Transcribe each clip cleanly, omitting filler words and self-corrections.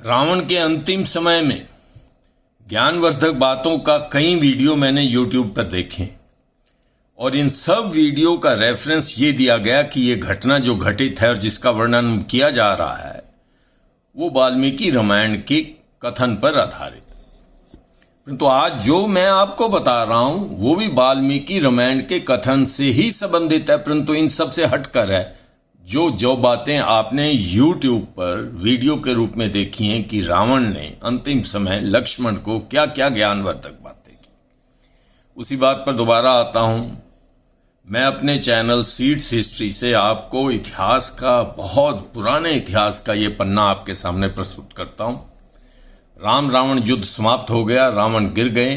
रावण के अंतिम समय में ज्ञानवर्धक बातों का कई वीडियो मैंने YouTube पर देखे और इन सब वीडियो का रेफरेंस ये दिया गया कि ये घटना जो घटित है और जिसका वर्णन किया जा रहा है वो वाल्मीकि रामायण के कथन पर आधारित। परंतु आज जो मैं आपको बता रहा हूं वो भी वाल्मीकि रामायण के कथन से ही संबंधित है, परंतु इन सब से हटकर है। जो बातें आपने YouTube पर वीडियो के रूप में देखी हैं कि रावण ने अंतिम समय लक्ष्मण को क्या क्या ज्ञानवर्धक बातें की, उसी बात पर दोबारा आता हूं। मैं अपने चैनल सीड्स हिस्ट्री से आपको इतिहास का, बहुत पुराने इतिहास का ये पन्ना आपके सामने प्रस्तुत करता हूं। राम रावण युद्ध समाप्त हो गया, रावण गिर गए,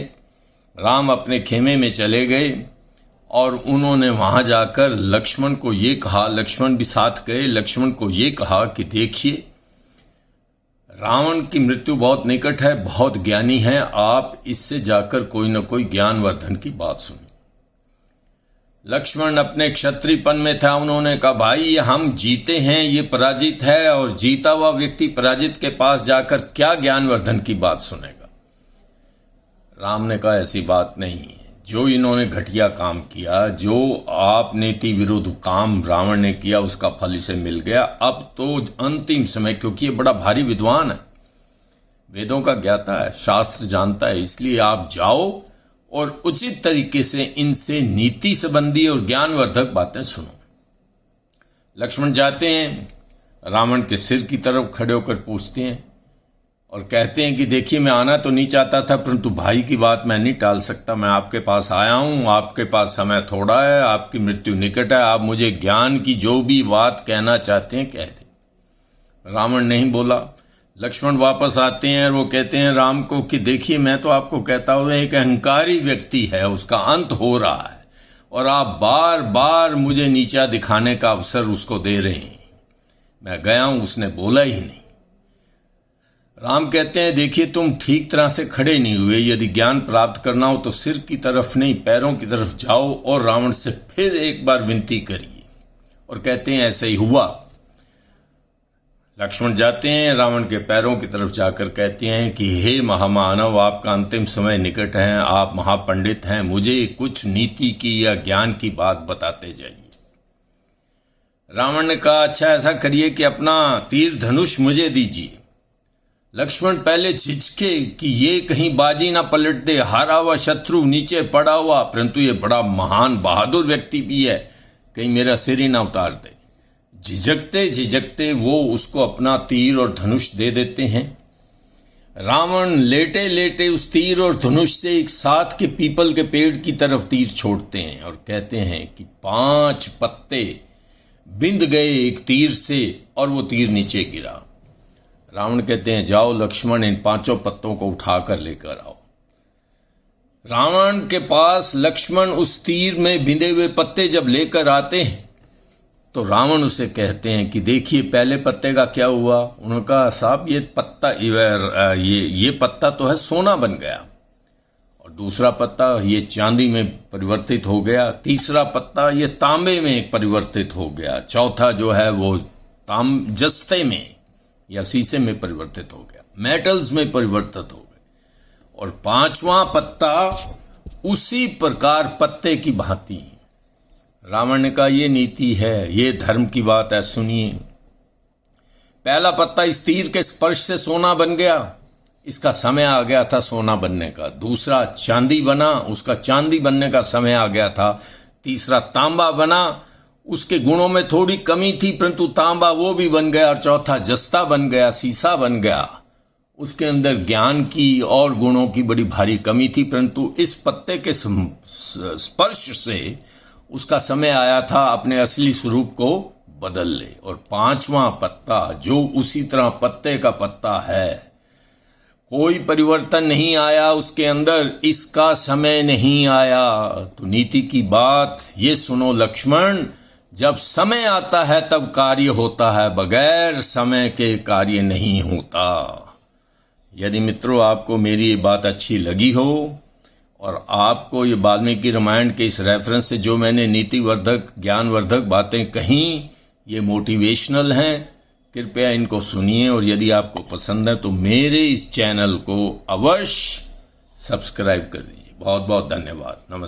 राम अपने खेमे में चले गए और उन्होंने वहां जाकर लक्ष्मण को ये कहा, लक्ष्मण भी साथ गए, लक्ष्मण को ये कहा कि देखिए रावण की मृत्यु बहुत निकट है, बहुत ज्ञानी है, आप इससे जाकर कोई न कोई ज्ञानवर्धन की बात सुनिए। लक्ष्मण अपने क्षत्रियपन में था, उन्होंने कहा भाई हम जीते हैं, ये पराजित है और जीता हुआ व्यक्ति पराजित के पास जाकर क्या ज्ञानवर्धन की बात सुनेगा। राम ने कहा ऐसी बात नहीं है, जो इन्होंने घटिया काम किया, जो आप नीति विरुद्ध काम रावण ने किया उसका फल इसे मिल गया। अब तो अंतिम समय, क्योंकि ये बड़ा भारी विद्वान है, वेदों का ज्ञाता है, शास्त्र जानता है, इसलिए आप जाओ और उचित तरीके से इनसे नीति संबंधी और ज्ञानवर्धक बातें सुनो। लक्ष्मण जाते हैं, रावण के सिर की तरफ खड़े होकर पूछते हैं और कहते हैं कि देखिए मैं आना तो नहीं चाहता था, परंतु भाई की बात मैं नहीं टाल सकता, मैं आपके पास आया हूं, आपके पास समय थोड़ा है, आपकी मृत्यु निकट है, आप मुझे ज्ञान की जो भी बात कहना चाहते हैं कह दें। रावण नहीं बोला। लक्ष्मण वापस आते हैं और वो कहते हैं राम को कि देखिए मैं तो आपको कहता हूं एक अहंकारी व्यक्ति है, उसका अंत हो रहा है और आप बार बार मुझे नीचा दिखाने का अवसर उसको दे रहे हैं। मैं गया हूं, उसने बोला ही नहीं। राम कहते हैं देखिए तुम ठीक तरह से खड़े नहीं हुए, यदि ज्ञान प्राप्त करना हो तो सिर की तरफ नहीं पैरों की तरफ जाओ और रावण से फिर एक बार विनती करिए। और कहते हैं ऐसे ही हुआ। लक्ष्मण जाते हैं, रावण के पैरों की तरफ जाकर कहते हैं कि हे महामानव, आपका अंतिम समय निकट है, आप महापंडित हैं, मुझे कुछ नीति की या ज्ञान की बात बताते जाइए। रावण ने कहा अच्छा ऐसा करिए कि अपना तीर धनुष मुझे दीजिए। लक्ष्मण पहले झिझके कि ये कहीं बाजी ना पलट दे, हारा हुआ शत्रु नीचे पड़ा हुआ, परंतु ये बड़ा महान बहादुर व्यक्ति भी है, कहीं मेरा सिर ही ना उतार दे। झिझकते झिझकते वो उसको अपना तीर और धनुष दे देते हैं। रावण लेटे लेटे उस तीर और धनुष से एक साथ के पीपल के पेड़ की तरफ तीर छोड़ते हैं और कहते हैं कि 5 पत्ते बिंद गए एक तीर से और वो तीर नीचे गिरा। रावण कहते हैं जाओ लक्ष्मण इन 5 पत्तों को उठाकर लेकर आओ। रावण के पास लक्ष्मण उस तीर में बिंदे हुए पत्ते जब लेकर आते हैं तो रावण उसे कहते हैं कि देखिए पहले पत्ते का क्या हुआ। उन्होंने कहा साहब ये पत्ता ये पत्ता तो है सोना बन गया, और दूसरा पत्ता ये चांदी में परिवर्तित हो गया, तीसरा पत्ता ये तांबे में परिवर्तित हो गया, चौथा जो है वो जस्ते में या शीशे में परिवर्तित हो गया, मेटल्स में परिवर्तित हो गए, और 5वां पत्ता उसी प्रकार पत्ते की भांति। रावण ने कहा ये नीति है, ये धर्म की बात है, सुनिए। पहला पत्ता इस तीर के स्पर्श से सोना बन गया, इसका समय आ गया था सोना बनने का। दूसरा चांदी बना, उसका चांदी बनने का समय आ गया था। तीसरा तांबा बना, उसके गुणों में थोड़ी कमी थी परंतु तांबा वो भी बन गया। और चौथा जस्ता बन गया, शीशा बन गया, उसके अंदर ज्ञान की और गुणों की बड़ी भारी कमी थी, परंतु इस पत्ते के स्पर्श से उसका समय आया था अपने असली स्वरूप को बदल ले। और 5वां पत्ता जो उसी तरह पत्ते का पत्ता है, कोई परिवर्तन नहीं आया उसके अंदर, इसका समय नहीं आया। तो नीति की बात ये सुनो लक्ष्मण, जब समय आता है तब कार्य होता है, बगैर समय के कार्य नहीं होता। यदि मित्रों आपको मेरी ये बात अच्छी लगी हो और आपको ये वाल्मीकि रामायण के इस रेफरेंस से जो मैंने नीतिवर्धक ज्ञानवर्धक बातें कहीं ये मोटिवेशनल हैं, कृपया इनको सुनिए और यदि आपको पसंद है तो मेरे इस चैनल को अवश्य सब्सक्राइब कर दीजिए। बहुत बहुत धन्यवाद। नमस्कार।